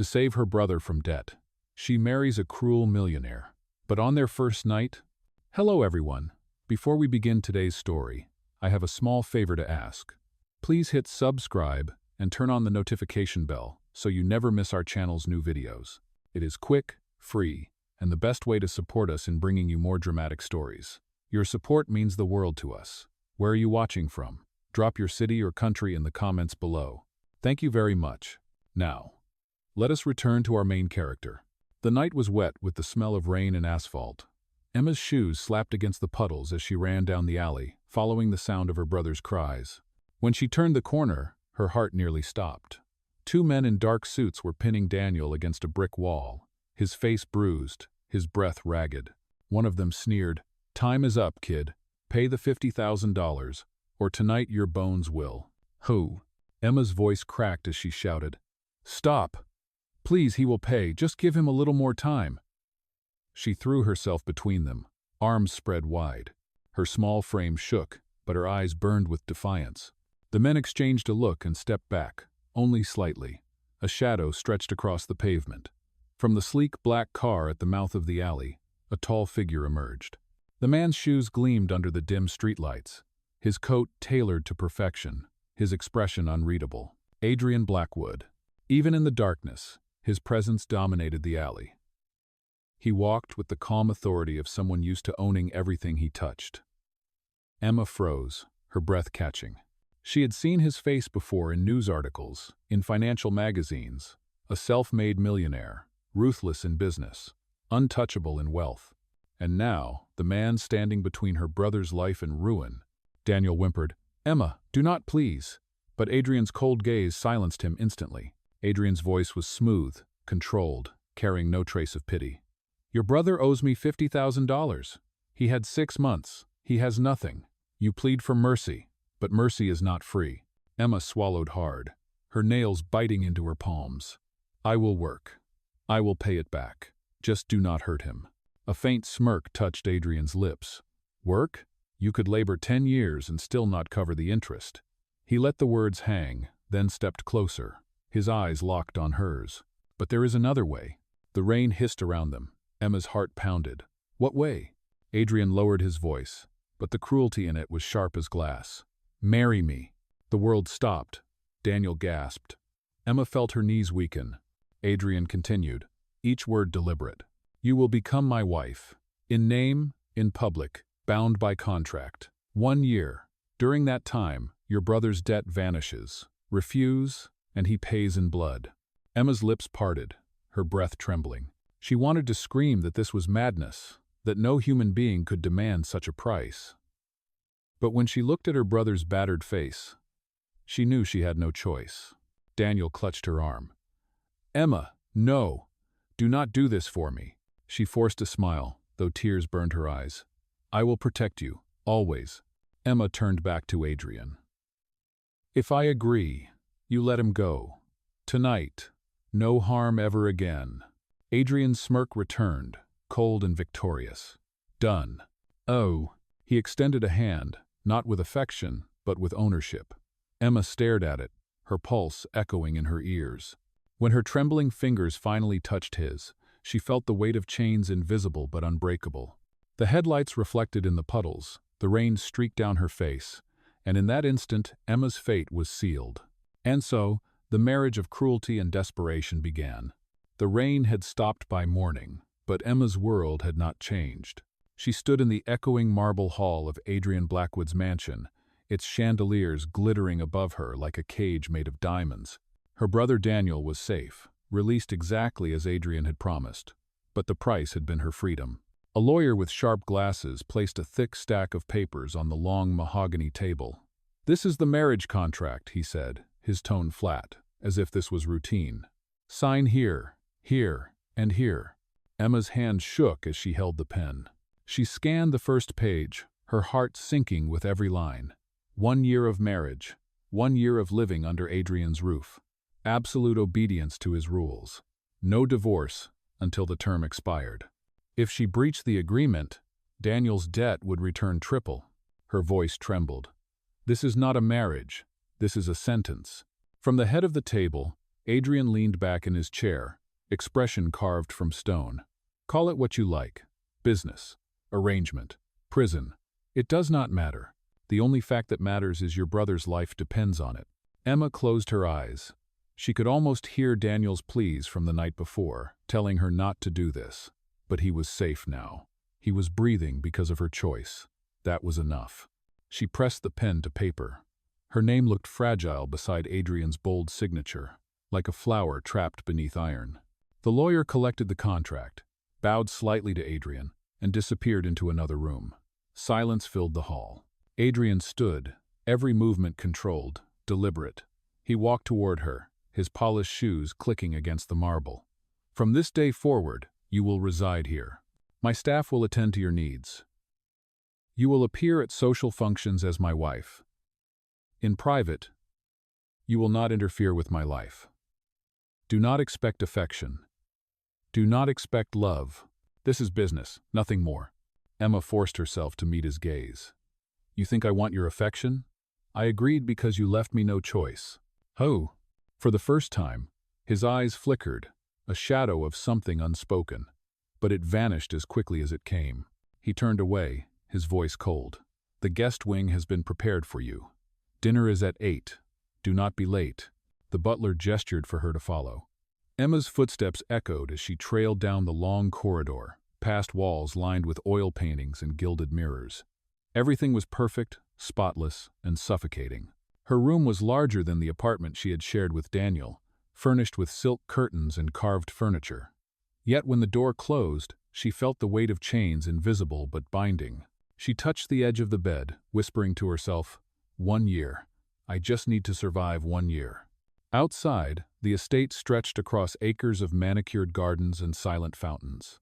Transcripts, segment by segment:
To save her brother from debt, she marries a cruel millionaire. But on their first night— Hello everyone. Before we begin today's story, I have a small favor to ask. Please hit subscribe and turn on the notification bell so you never miss our channel's new videos. It is quick, free, and the best way to support us in bringing you more dramatic stories. Your support means the world to us. Where are you watching from? Drop your city or country in the comments below. Thank you very much. Now, let us return to our main character. The night was wet with the smell of rain and asphalt. Emma's shoes slapped against the puddles as she ran down the alley, following the sound of her brother's cries. When she turned the corner, her heart nearly stopped. Two men in dark suits were pinning Daniel against a brick wall, his face bruised, his breath ragged. One of them sneered, "Time is up, kid. Pay the $50,000, or tonight your bones will." "Who?" Emma's voice cracked as she shouted. "Stop! Please, he will pay. Just give him a little more time." She threw herself between them, arms spread wide. Her small frame shook, but her eyes burned with defiance. The men exchanged a look and stepped back, only slightly. A shadow stretched across the pavement. From the sleek black car at the mouth of the alley, a tall figure emerged. The man's shoes gleamed under the dim streetlights, his coat tailored to perfection, his expression unreadable. Adrian Blackwood. Even in the darkness, his presence dominated the alley. He walked with the calm authority of someone used to owning everything he touched. Emma froze, her breath catching. She had seen his face before in news articles, in financial magazines, a self-made millionaire, ruthless in business, untouchable in wealth. And now, the man standing between her brother's life and ruin. Daniel whimpered, "Emma, do not, please." But Adrian's cold gaze silenced him instantly. Adrian's voice was smooth, controlled, carrying no trace of pity. "Your brother owes me $50,000. He had 6 months. He has nothing. You plead for mercy, but mercy is not free." Emma swallowed hard, her nails biting into her palms. "I will work. I will pay it back. Just do not hurt him." A faint smirk touched Adrian's lips. "Work? You could labor 10 years and still not cover the interest." He let the words hang, then stepped closer, his eyes locked on hers. "But there is another way." The rain hissed around them. Emma's heart pounded. "What way?" Adrian lowered his voice, but the cruelty in it was sharp as glass. "Marry me." The world stopped. Daniel gasped. Emma felt her knees weaken. Adrian continued, each word deliberate. "You will become my wife. In name, in public, bound by contract. 1 year. During that time, your brother's debt vanishes. Refuse, and he pays in blood." Emma's lips parted, her breath trembling. She wanted to scream that this was madness, that no human being could demand such a price. But when she looked at her brother's battered face, she knew she had no choice. Daniel clutched her arm. "Emma, no! Do not do this for me." She forced a smile, though tears burned her eyes. "I will protect you, always." Emma turned back to Adrian. "If I agree, you let him go. Tonight, no harm ever again." Adrian's smirk returned, cold and victorious. "Done." "Oh." He extended a hand, not with affection, but with ownership. Emma stared at it, her pulse echoing in her ears. When her trembling fingers finally touched his, she felt the weight of chains invisible but unbreakable. The headlights reflected in the puddles, the rain streaked down her face, and in that instant Emma's fate was sealed. And so, the marriage of cruelty and desperation began. The rain had stopped by morning, but Emma's world had not changed. She stood in the echoing marble hall of Adrian Blackwood's mansion, its chandeliers glittering above her like a cage made of diamonds. Her brother Daniel was safe, released exactly as Adrian had promised, but the price had been her freedom. A lawyer with sharp glasses placed a thick stack of papers on the long mahogany table. "This is the marriage contract," he said, his tone flat, as if this was routine. "Sign here, here, and here." Emma's hand shook as she held the pen. She scanned the first page, her heart sinking with every line. 1 year of marriage, 1 year of living under Adrian's roof. Absolute obedience to his rules. No divorce until the term expired. If she breached the agreement, Daniel's debt would return triple. Her voice trembled. "This is not a marriage. This is a sentence." From the head of the table, Adrian leaned back in his chair, expression carved from stone. Call it what you like. Business, arrangement, prison. It does not matter. The only fact that matters is your brother's life depends on it. Emma closed her eyes. She could almost hear Daniel's pleas from the night before, telling her not to do this. But he was safe now. He was breathing because of her choice. That was enough. She pressed the pen to paper. Her name looked fragile beside Adrian's bold signature, like a flower trapped beneath iron. The lawyer collected the contract, bowed slightly to Adrian, and disappeared into another room. Silence filled the hall. Adrian stood, every movement controlled, deliberate. He walked toward her, his polished shoes clicking against the marble. From this day forward, you will reside here. My staff will attend to your needs. You will appear at social functions as my wife. In private, you will not interfere with my life. Do not expect affection. Do not expect love. This is business, nothing more. Emma forced herself to meet his gaze. You think I want your affection? I agreed because you left me no choice. Oh. For the first time, his eyes flickered, a shadow of something unspoken. But it vanished as quickly as it came. He turned away, his voice cold. The guest wing has been prepared for you. Dinner is at 8. Do not be late. The butler gestured for her to follow. Emma's footsteps echoed as she trailed down the long corridor, past walls lined with oil paintings and gilded mirrors. Everything was perfect, spotless, and suffocating. Her room was larger than the apartment she had shared with Daniel, furnished with silk curtains and carved furniture. Yet when the door closed, she felt the weight of chains invisible but binding. She touched the edge of the bed, whispering to herself, 1 year. I just need to survive 1 year. Outside, the estate stretched across acres of manicured gardens and silent fountains.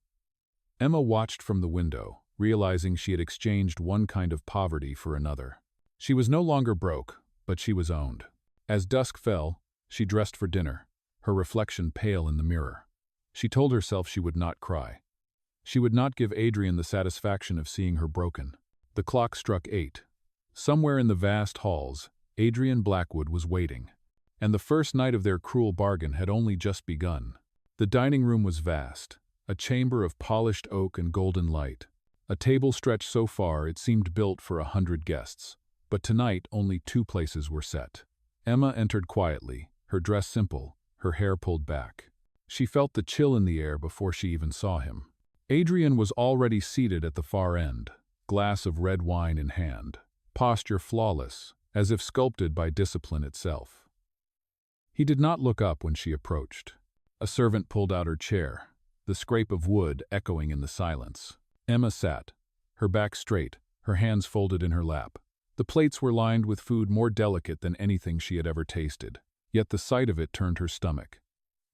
Emma watched from the window, realizing she had exchanged one kind of poverty for another. She was no longer broke, but she was owned. As dusk fell, she dressed for dinner, her reflection pale in the mirror. She told herself she would not cry. She would not give Adrian the satisfaction of seeing her broken. The clock struck 8. Somewhere in the vast halls, Adrian Blackwood was waiting. And the first night of their cruel bargain had only just begun. The dining room was vast, a chamber of polished oak and golden light. A table stretched so far it seemed built for 100 guests. But tonight only 2 places were set. Emma entered quietly, her dress simple, her hair pulled back. She felt the chill in the air before she even saw him. Adrian was already seated at the far end, glass of red wine in hand, posture flawless, as if sculpted by discipline itself. He did not look up when she approached. A servant pulled out her chair, the scrape of wood echoing in the silence. Emma sat, her back straight, her hands folded in her lap. The plates were lined with food more delicate than anything she had ever tasted, yet the sight of it turned her stomach.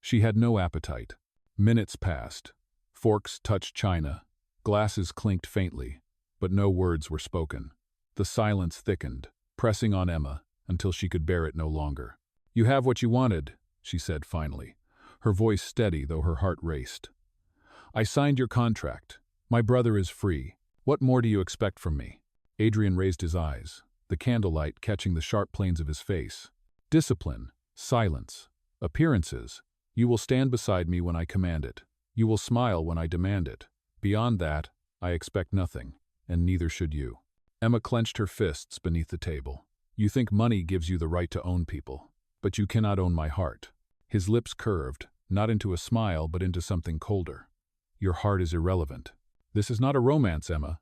She had no appetite. Minutes passed. Forks touched china. Glasses clinked faintly, but no words were spoken. The silence thickened, pressing on Emma until she could bear it no longer. You have what you wanted, she said finally, her voice steady though her heart raced. I signed your contract. My brother is free. What more do you expect from me? Adrian raised his eyes, the candlelight catching the sharp planes of his face. Discipline, silence, appearances. You will stand beside me when I command it. You will smile when I demand it. Beyond that, I expect nothing, and neither should you. Emma clenched her fists beneath the table. You think money gives you the right to own people, but you cannot own my heart. His lips curved, not into a smile but into something colder. Your heart is irrelevant. This is not a romance, Emma.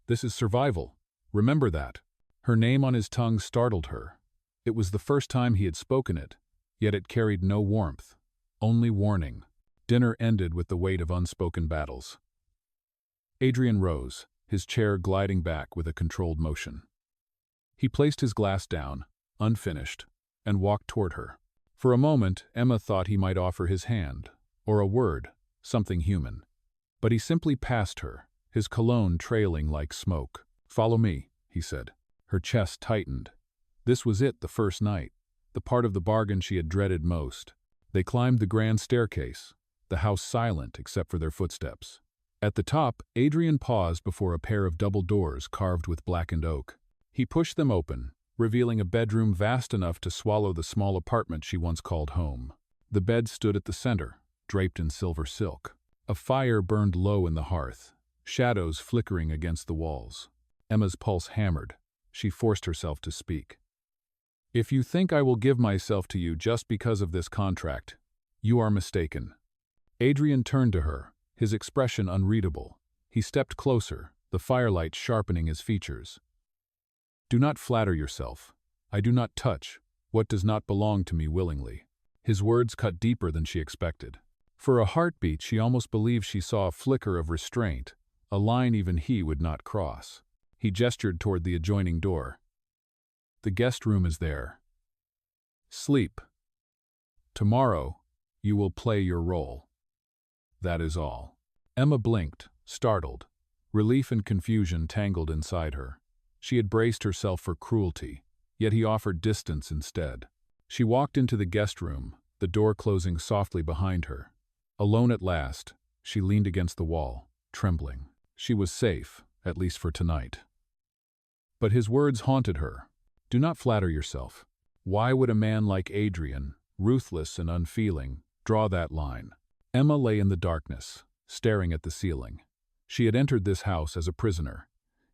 This is survival. Remember that. Her name on his tongue startled her. It was the first time he had spoken it, yet it carried no warmth, only warning. Dinner ended with the weight of unspoken battles. Adrian rose, his chair gliding back with a controlled motion. He placed his glass down, unfinished, and walked toward her. For a moment, Emma thought he might offer his hand, or a word, something human. But he simply passed her, his cologne trailing like smoke. Follow me, he said. Her chest tightened. This was it, the first night, the part of the bargain she had dreaded most. They climbed the grand staircase, the house silent except for their footsteps. At the top, Adrian paused before a pair of double doors carved with blackened oak. He pushed them open, revealing a bedroom vast enough to swallow the small apartment she once called home. The bed stood at the center, draped in silver silk. A fire burned low in the hearth, shadows flickering against the walls. Emma's pulse hammered. She forced herself to speak. "If you think I will give myself to you just because of this contract, you are mistaken." Adrian turned to her, his expression unreadable. He stepped closer, the firelight sharpening his features. "Do not flatter yourself. I do not touch what does not belong to me willingly." His words cut deeper than she expected. For a heartbeat, she almost believed she saw a flicker of restraint, a line even he would not cross. He gestured toward the adjoining door. "The guest room is there. Sleep. Tomorrow, you will play your role. That is all." Emma blinked, startled. Relief and confusion tangled inside her. She had braced herself for cruelty, yet he offered distance instead. She walked into the guest room, the door closing softly behind her. Alone at last, she leaned against the wall, trembling. She was safe, at least for tonight. But his words haunted her. "Do not flatter yourself. Why would a man like Adrian, ruthless and unfeeling, draw that line?" Emma lay in the darkness, staring at the ceiling. She had entered this house as a prisoner.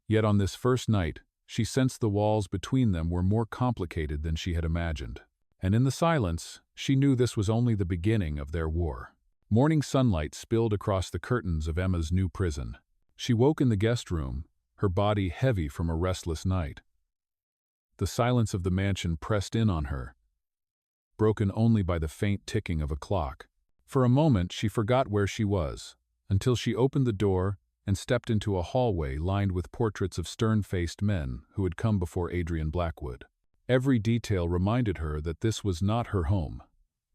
Yet on this first night, she sensed the walls between them were more complicated than she had imagined. And in the silence, she knew this was only the beginning of their war. Morning sunlight spilled across the curtains of Emma's new prison. She woke in the guest room, her body heavy from a restless night. The silence of the mansion pressed in on her, broken only by the faint ticking of a clock. For a moment, she forgot where she was, until she opened the door and stepped into a hallway lined with portraits of stern-faced men who had come before Adrian Blackwood. Every detail reminded her that this was not her home.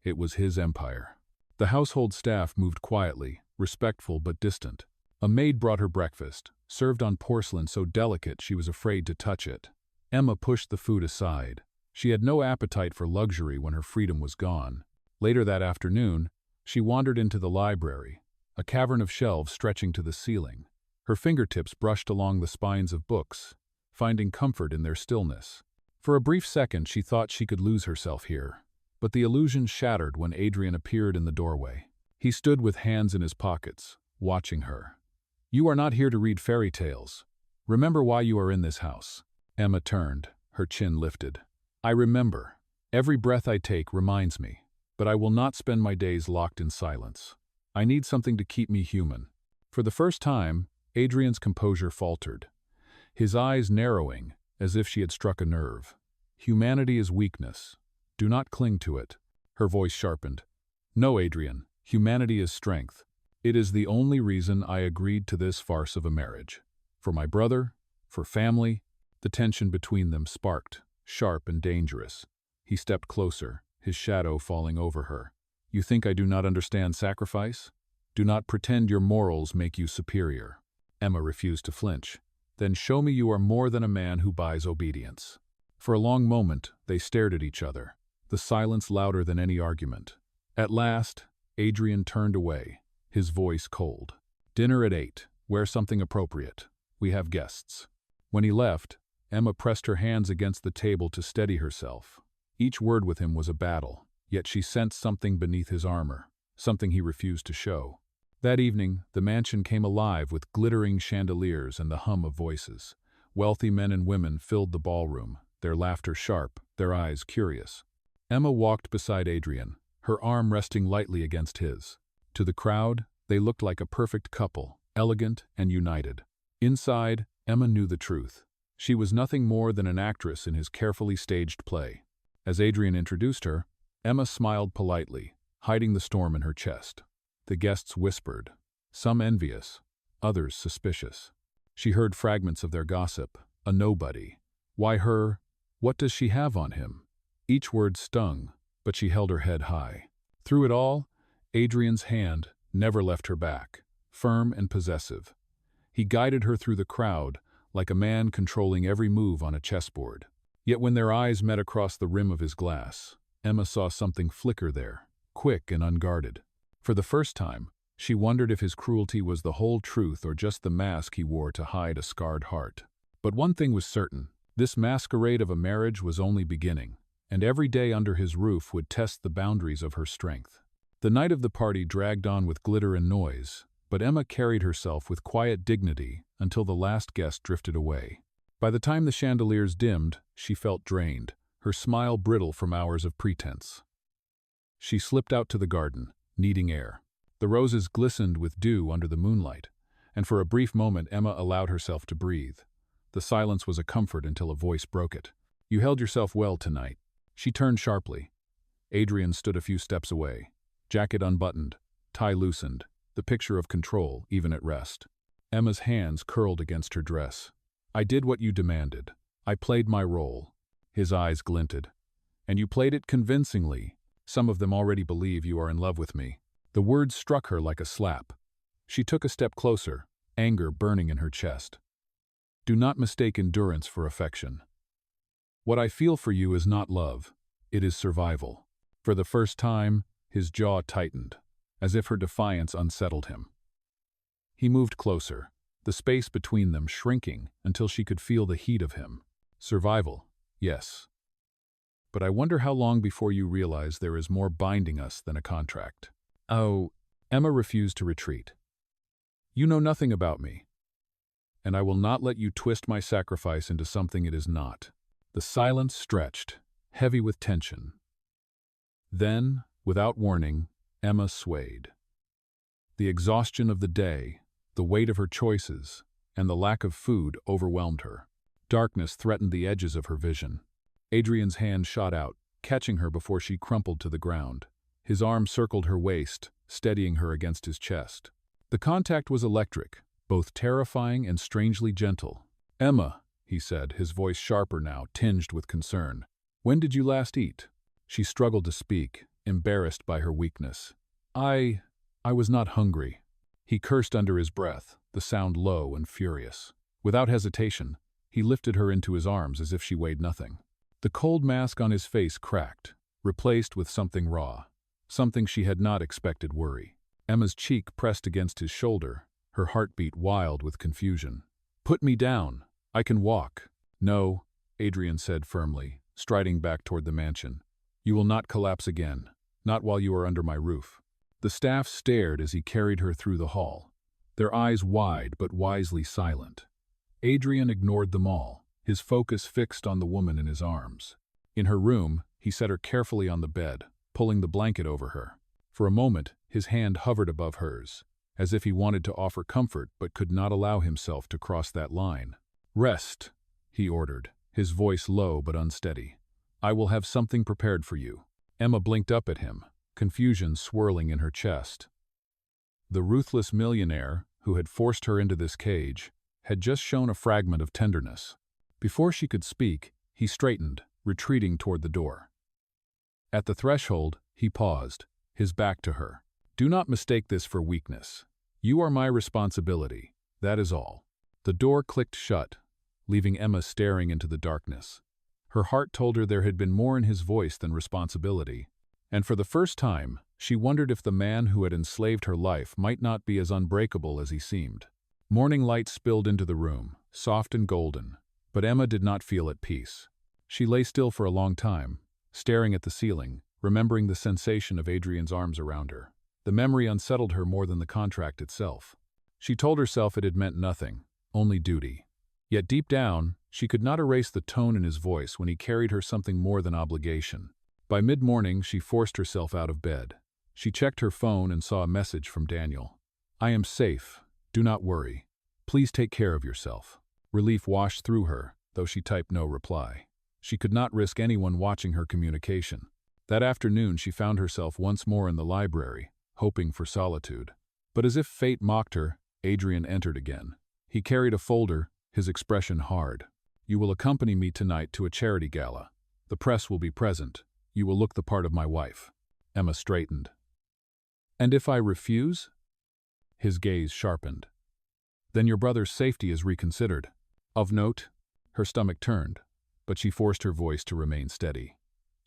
It was his empire. The household staff moved quietly, respectful but distant. A maid brought her breakfast, served on porcelain so delicate she was afraid to touch it. Emma pushed the food aside. She had no appetite for luxury when her freedom was gone. Later that afternoon, she wandered into the library, a cavern of shelves stretching to the ceiling. Her fingertips brushed along the spines of books, finding comfort in their stillness. For a brief second, she thought she could lose herself here. But the illusion shattered when Adrian appeared in the doorway. He stood with hands in his pockets, watching her. "You are not here to read fairy tales. Remember why you are in this house." Emma turned, her chin lifted. "I remember. Every breath I take reminds me, but I will not spend my days locked in silence. I need something to keep me human." For the first time, Adrian's composure faltered, his eyes narrowing as if she had struck a nerve. "Humanity is weakness. Do not cling to it." Her voice sharpened. "No, Adrian, humanity is strength. It is the only reason I agreed to this farce of a marriage. For my brother, for family." The tension between them sparked, sharp and dangerous. He stepped closer, his shadow falling over her. "You think I do not understand sacrifice? Do not pretend your morals make you superior." Emma refused to flinch. "Then show me you are more than a man who buys obedience." For a long moment, they stared at each other, the silence louder than any argument. At last, Adrian turned away, his voice cold. "Dinner at 8. Wear something appropriate. We have guests." When he left, Emma pressed her hands against the table to steady herself. Each word with him was a battle, yet she sensed something beneath his armor, something he refused to show. That evening, the mansion came alive with glittering chandeliers and the hum of voices. Wealthy men and women filled the ballroom, their laughter sharp, their eyes curious. Emma walked beside Adrian, her arm resting lightly against his. To the crowd, they looked like a perfect couple, elegant and united. Inside, Emma knew the truth. She was nothing more than an actress in his carefully staged play. As Adrian introduced her, Emma smiled politely, hiding the storm in her chest. The guests whispered, some envious, others suspicious. She heard fragments of their gossip. A nobody. Why her? What does she have on him? Each word stung, but she held her head high. Through it all, Adrian's hand never left her back, firm and possessive. He guided her through the crowd, like a man controlling every move on a chessboard. Yet when their eyes met across the rim of his glass, Emma saw something flicker there, quick and unguarded. For the first time, she wondered if his cruelty was the whole truth or just the mask he wore to hide a scarred heart. But one thing was certain, this masquerade of a marriage was only beginning. and every day under his roof would test the boundaries of her strength. The night of the party dragged on with glitter and noise, but Emma carried herself with quiet dignity until the last guest drifted away. By the time the chandeliers dimmed, she felt drained, her smile brittle from hours of pretense. She slipped out to the garden, needing air. The roses glistened with dew under the moonlight, and for a brief moment Emma allowed herself to breathe. The silence was a comfort until a voice broke it. "You held yourself well tonight." She turned sharply. Adrian stood a few steps away. Jacket unbuttoned, tie loosened, the picture of control, even at rest. Emma's hands curled against her dress. "I did what you demanded. I played my role." His eyes glinted. "And you played it convincingly. Some of them already believe you are in love with me." The words struck her like a slap. She took a step closer, anger burning in her chest. "Do not mistake endurance for affection. What I feel for you is not love, it is survival." For the first time, his jaw tightened, as if her defiance unsettled him. He moved closer, the space between them shrinking until she could feel the heat of him. "Survival, yes. But I wonder how long before you realize there is more binding us than a contract." "Oh," Emma refused to retreat. "You know nothing about me, and I will not let you twist my sacrifice into something it is not." The silence stretched, heavy with tension. Then, without warning, Emma swayed. The exhaustion of the day, the weight of her choices, and the lack of food overwhelmed her. Darkness threatened the edges of her vision. Adrian's hand shot out, catching her before she crumpled to the ground. His arm circled her waist, steadying her against his chest. The contact was electric, both terrifying and strangely gentle. "Emma," he said, his voice sharper now, tinged with concern. "When did you last eat?" She struggled to speak, embarrassed by her weakness. I was not hungry." He cursed under his breath, the sound low and furious. Without hesitation, he lifted her into his arms as if she weighed nothing. The cold mask on his face cracked, replaced with something raw, something she had not expected. Worry. Emma's cheek pressed against his shoulder, her heartbeat wild with confusion. "Put me down. I can walk." "No," Adrian said firmly, striding back toward the mansion. "You will not collapse again, not while you are under my roof." The staff stared as he carried her through the hall, their eyes wide but wisely silent. Adrian ignored them all, his focus fixed on the woman in his arms. In her room, he set her carefully on the bed, pulling the blanket over her. For a moment, his hand hovered above hers, as if he wanted to offer comfort but could not allow himself to cross that line. "Rest," he ordered, his voice low but unsteady. "I will have something prepared for you." Emma blinked up at him, confusion swirling in her chest. The ruthless millionaire, who had forced her into this cage, had just shown a fragment of tenderness. Before she could speak, he straightened, retreating toward the door. At the threshold, he paused, his back to her. "Do not mistake this for weakness. You are my responsibility, that is all." The door clicked shut, leaving Emma staring into the darkness. Her heart told her there had been more in his voice than responsibility, and for the first time, she wondered if the man who had enslaved her life might not be as unbreakable as he seemed. Morning light spilled into the room, soft and golden, but Emma did not feel at peace. She lay still for a long time, staring at the ceiling, remembering the sensation of Adrian's arms around her. The memory unsettled her more than the contract itself. She told herself it had meant nothing, only duty. Yet deep down, she could not erase the tone in his voice when he carried her something more than obligation. By mid-morning, she forced herself out of bed. She checked her phone and saw a message from Daniel. "I am safe. Do not worry. Please take care of yourself." Relief washed through her, though she typed no reply. She could not risk anyone watching her communication. That afternoon, she found herself once more in the library, hoping for solitude. But as if fate mocked her, Adrian entered again. He carried a folder, his expression hard. "You will accompany me tonight to a charity gala. The press will be present. You will look the part of my wife." Emma straightened. "And if I refuse?" His gaze sharpened. "Then your brother's safety is reconsidered." Of note, her stomach turned, but she forced her voice to remain steady.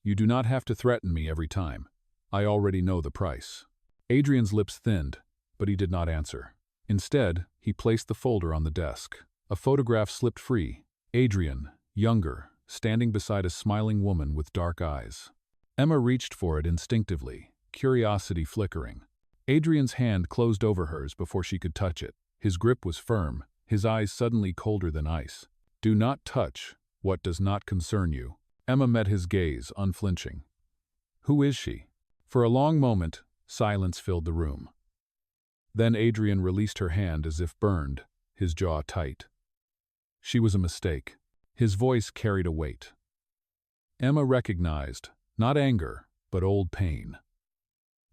"You do not have to threaten me every time. I already know the price." Adrian's lips thinned, but he did not answer. Instead, he placed the folder on the desk. A photograph slipped free. Adrian, younger, standing beside a smiling woman with dark eyes. Emma reached for it instinctively, curiosity flickering. Adrian's hand closed over hers before she could touch it. His grip was firm, his eyes suddenly colder than ice. "Do not touch what does not concern you." Emma met his gaze, unflinching. "Who is she?" For a long moment, silence filled the room. Then Adrian released her hand as if burned, his jaw tight. She was a mistake. His voice carried a weight. Emma recognized, not anger, but old pain.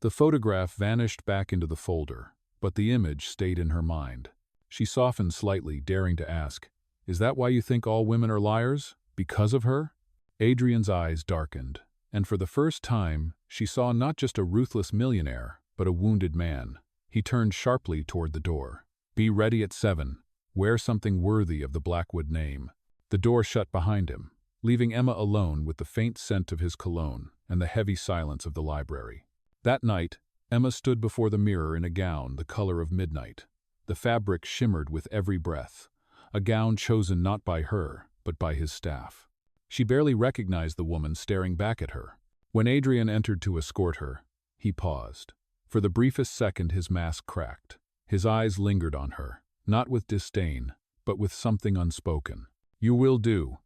The photograph vanished back into the folder, but the image stayed in her mind. She softened slightly, daring to ask, "Is that why you think all women are liars? Because of her?" Adrian's eyes darkened, and for the first time, she saw not just a ruthless millionaire, but a wounded man. He turned sharply toward the door. "Be ready at 7. Wear something worthy of the Blackwood name." The door shut behind him, leaving Emma alone with the faint scent of his cologne and the heavy silence of the library. That night, Emma stood before the mirror in a gown the color of midnight. The fabric shimmered with every breath, a gown chosen not by her, but by his staff. She barely recognized the woman staring back at her. When Adrian entered to escort her, he paused. For the briefest second his mask cracked. His eyes lingered on her, not with disdain, but with something unspoken. "You will do,"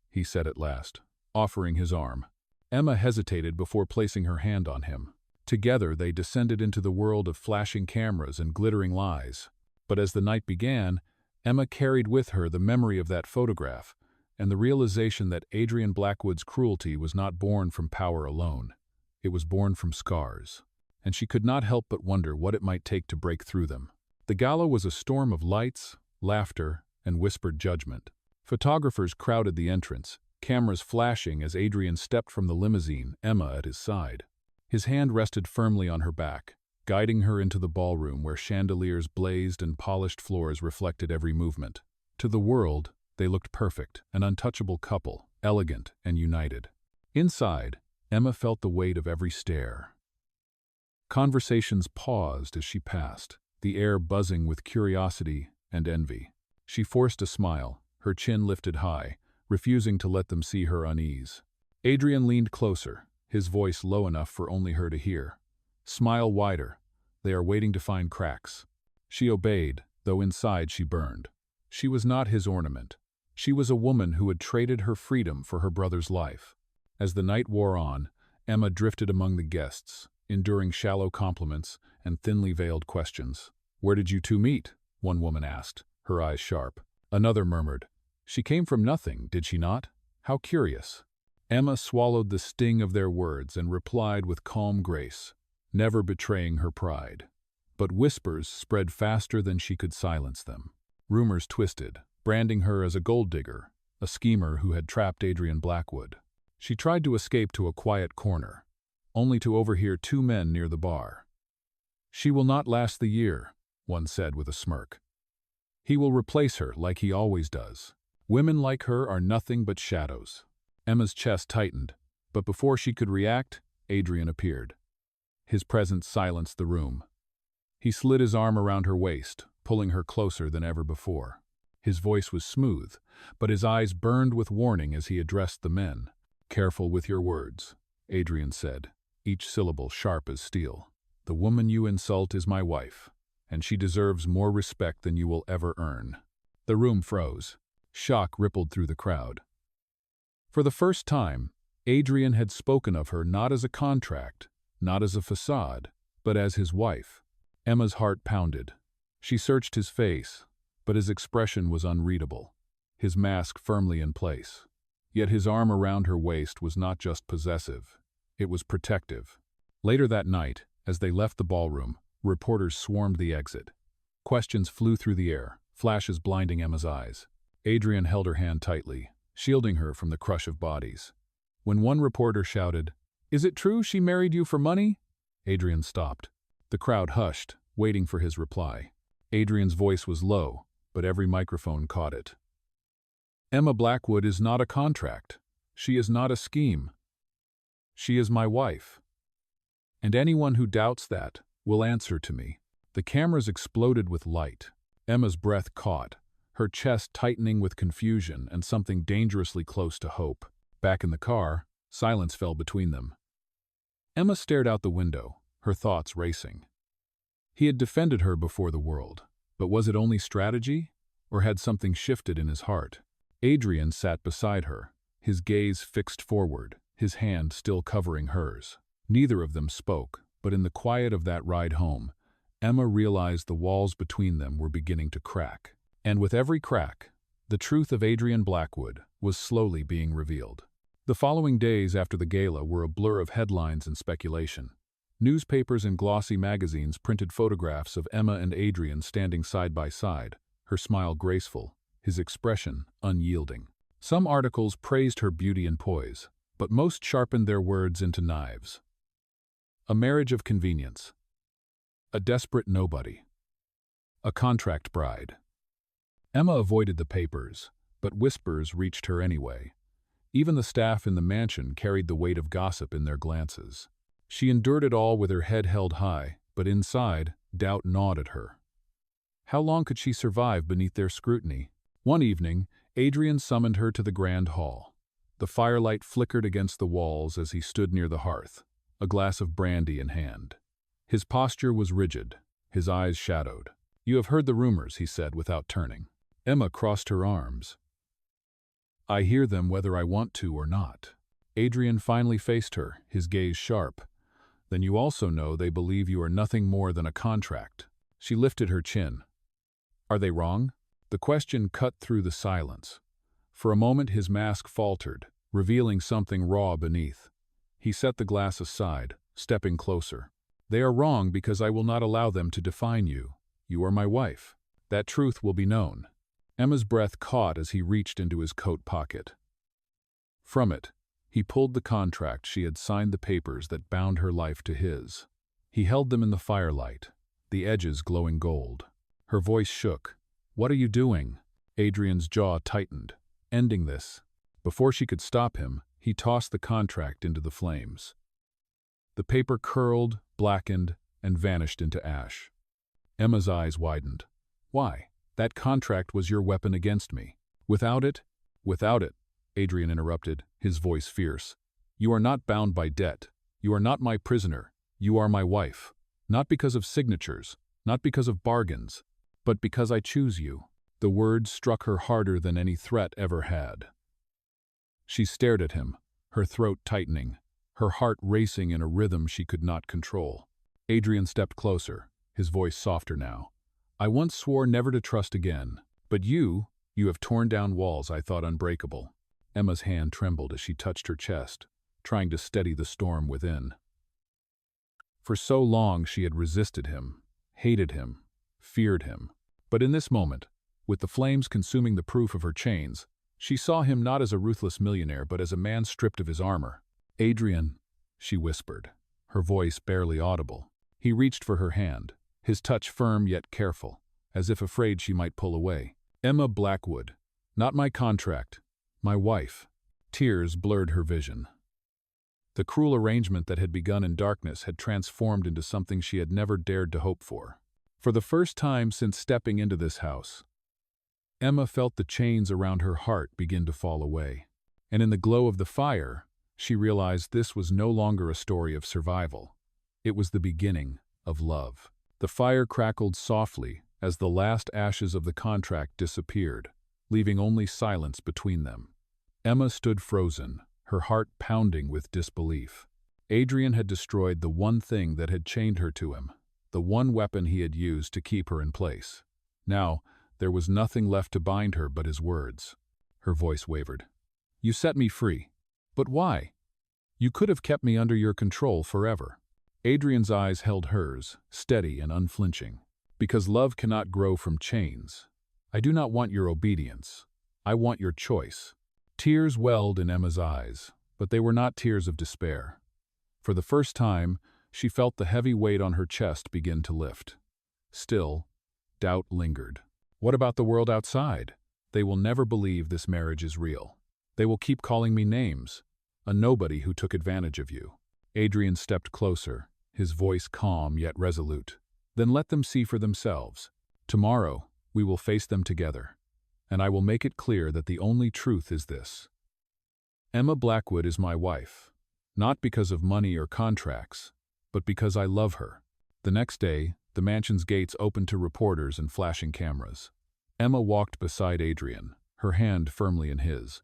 he said at last, offering his arm. Emma hesitated before placing her hand on him. Together they descended into the world of flashing cameras and glittering lies. But as the night began, Emma carried with her the memory of that photograph and the realization that Adrian Blackwood's cruelty was not born from power alone. It was born from scars, and she could not help but wonder what it might take to break through them. The gala was a storm of lights, laughter, and whispered judgment. Photographers crowded the entrance, cameras flashing as Adrian stepped from the limousine, Emma at his side. His hand rested firmly on her back, guiding her into the ballroom where chandeliers blazed and polished floors reflected every movement. To the world, they looked perfect, an untouchable couple, elegant and united. Inside, Emma felt the weight of every stare. Conversations paused as she passed, the air buzzing with curiosity and envy. She forced a smile, her chin lifted high, refusing to let them see her unease. Adrian leaned closer, his voice low enough for only her to hear. "Smile wider. They are waiting to find cracks." She obeyed, though inside she burned. She was not his ornament. She was a woman who had traded her freedom for her brother's life. As the night wore on, Emma drifted among the guests, enduring shallow compliments and thinly veiled questions. "Where did you two meet?" one woman asked, her eyes sharp. Another murmured, "She came from nothing, did she not? How curious." Emma swallowed the sting of their words and replied with calm grace, never betraying her pride. But whispers spread faster than she could silence them. Rumors twisted, branding her as a gold digger, a schemer who had trapped Adrian Blackwood. She tried to escape to a quiet corner, only to overhear two men near the bar. "She will not last the year," one said with a smirk. "He will replace her like he always does. Women like her are nothing but shadows." Emma's chest tightened, but before she could react, Adrian appeared. His presence silenced the room. He slid his arm around her waist, pulling her closer than ever before. His voice was smooth, but his eyes burned with warning as he addressed the men. "Careful with your words," Adrian said, each syllable sharp as steel. "The woman you insult is my wife, and she deserves more respect than you will ever earn." The room froze. Shock rippled through the crowd. For the first time, Adrian had spoken of her not as a contract, not as a facade, but as his wife. Emma's heart pounded. She searched his face, but his expression was unreadable, his mask firmly in place. Yet his arm around her waist was not just possessive, it was protective. Later that night, as they left the ballroom, reporters swarmed the exit. Questions flew through the air, flashes blinding Emma's eyes. Adrian held her hand tightly, shielding her from the crush of bodies. When one reporter shouted, "Is it true she married you for money?" Adrian stopped. The crowd hushed, waiting for his reply. Adrian's voice was low, but every microphone caught it. "Emma Blackwood is not a contract. She is not a scheme. She is my wife. And anyone who doubts that will answer to me." The cameras exploded with light. Emma's breath caught, her chest tightening with confusion and something dangerously close to hope. Back in the car, silence fell between them. Emma stared out the window, her thoughts racing. He had defended her before the world, but was it only strategy, or had something shifted in his heart? Adrian sat beside her, his gaze fixed forward, his hand still covering hers. Neither of them spoke, but in the quiet of that ride home, Emma realized the walls between them were beginning to crack. And with every crack, the truth of Adrian Blackwood was slowly being revealed. The following days after the gala were a blur of headlines and speculation. Newspapers and glossy magazines printed photographs of Emma and Adrian standing side by side, her smile graceful, his expression unyielding. Some articles praised her beauty and poise, but most sharpened their words into knives. A marriage of convenience. A desperate nobody. A contract bride. Emma avoided the papers, but whispers reached her anyway. Even the staff in the mansion carried the weight of gossip in their glances. She endured it all with her head held high, but inside, doubt gnawed at her. How long could she survive beneath their scrutiny? One evening, Adrian summoned her to the grand hall. The firelight flickered against the walls as he stood near the hearth, a glass of brandy in hand. His posture was rigid, his eyes shadowed. "You have heard the rumors," he said without turning. Emma crossed her arms. "I hear them whether I want to or not." Adrian finally faced her, his gaze sharp. "Then you also know they believe you are nothing more than a contract." She lifted her chin. "Are they wrong?" The question cut through the silence. For a moment his mask faltered, revealing something raw beneath. He set the glass aside, stepping closer. "They are wrong because I will not allow them to define you. You are my wife. That truth will be known." Emma's breath caught as he reached into his coat pocket. From it, he pulled the contract she had signed, the papers that bound her life to his. He held them in the firelight, the edges glowing gold. Her voice shook. "What are you doing?" Adrian's jaw tightened. Ending this. Before she could stop him, he tossed the contract into the flames. The paper curled, blackened, and vanished into ash. Emma's eyes widened. "Why? That contract was your weapon against me. Without it, Adrian interrupted, his voice fierce. "You are not bound by debt. You are not my prisoner. You are my wife. Not because of signatures, not because of bargains, but because I choose you." The words struck her harder than any threat ever had. She stared at him, her throat tightening, her heart racing in a rhythm she could not control. Adrian stepped closer, his voice softer now. "I once swore never to trust again, but you have torn down walls I thought unbreakable." Emma's hand trembled as she touched her chest, trying to steady the storm within. For so long she had resisted him, hated him, feared him. But in this moment, with the flames consuming the proof of her chains, she saw him not as a ruthless millionaire but as a man stripped of his armor. "Adrian," she whispered, her voice barely audible. He reached for her hand, his touch firm yet careful, as if afraid she might pull away. "Emma Blackwood. Not my contract. My wife." Tears blurred her vision. The cruel arrangement that had begun in darkness had transformed into something she had never dared to hope for. For the first time since stepping into this house, Emma felt the chains around her heart begin to fall away. And in the glow of the fire, she realized this was no longer a story of survival. It was the beginning of love. The fire crackled softly as the last ashes of the contract disappeared, leaving only silence between them. Emma stood frozen, her heart pounding with disbelief. Adrian had destroyed the one thing that had chained her to him, the one weapon he had used to keep her in place. Now, there was nothing left to bind her but his words. Her voice wavered. "You set me free. But why? You could have kept me under your control forever." Adrian's eyes held hers, steady and unflinching. "Because love cannot grow from chains. I do not want your obedience. I want your choice." Tears welled in Emma's eyes, but they were not tears of despair. For the first time, she felt the heavy weight on her chest begin to lift. Still, doubt lingered. What about the world outside? They will never believe this marriage is real. They will keep calling me names. A nobody who took advantage of you. Adrian stepped closer, his voice calm yet resolute. "Then let them see for themselves. Tomorrow, we will face them together. and I will make it clear that the only truth is this. Emma Blackwood is my wife, not because of money or contracts, but because I love her. The next day, the mansion's gates opened to reporters and flashing cameras. Emma walked beside Adrian, her hand firmly in his.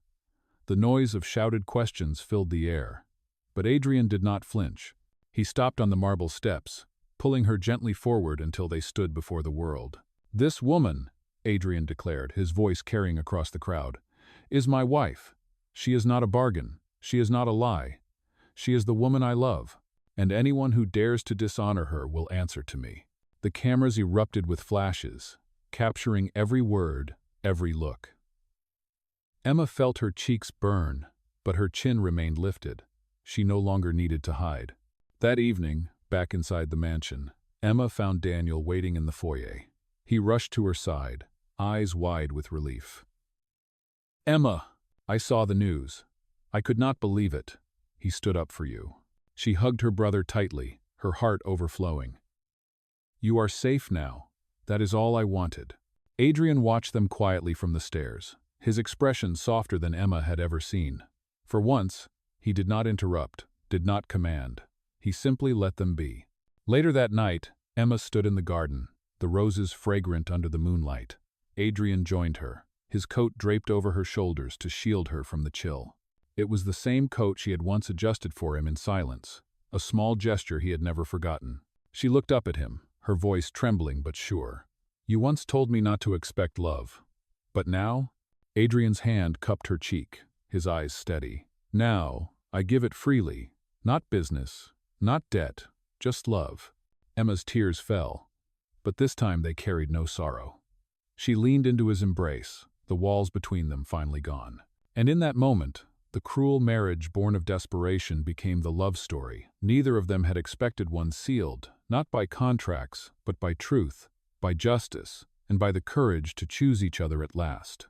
The noise of shouted questions filled the air, but Adrian did not flinch. He stopped on the marble steps, pulling her gently forward until they stood before the world. "This woman," Adrian declared, his voice carrying across the crowd, "is my wife. She is not a bargain. She is not a lie. She is the woman I love, and anyone who dares to dishonor her will answer to me." The cameras erupted with flashes, capturing every word, every look. Emma felt her cheeks burn, but her chin remained lifted. She no longer needed to hide. That evening, back inside the mansion, Emma found Daniel waiting in the foyer. He rushed to her side, eyes wide with relief. "Emma, I saw the news. I could not believe it. He stood up for you." She hugged her brother tightly, her heart overflowing. "You are safe now. That is all I wanted." Adrian watched them quietly from the stairs, his expression softer than Emma had ever seen. For once, he did not interrupt, did not command. He simply let them be. Later that night, Emma stood in the garden, the roses fragrant under the moonlight. Adrian joined her, his coat draped over her shoulders to shield her from the chill. It was the same coat she had once adjusted for him in silence, a small gesture he had never forgotten. She looked up at him, her voice trembling but sure. "You once told me not to expect love. But now?" Adrian's hand cupped her cheek, his eyes steady. "Now, I give it freely. Not business, not debt, just love." Emma's tears fell, but this time they carried no sorrow. She leaned into his embrace, the walls between them finally gone. And in that moment, the cruel marriage born of desperation became the love story. Neither of them had expected one sealed, not by contracts, but by truth, by justice, and by the courage to choose each other at last.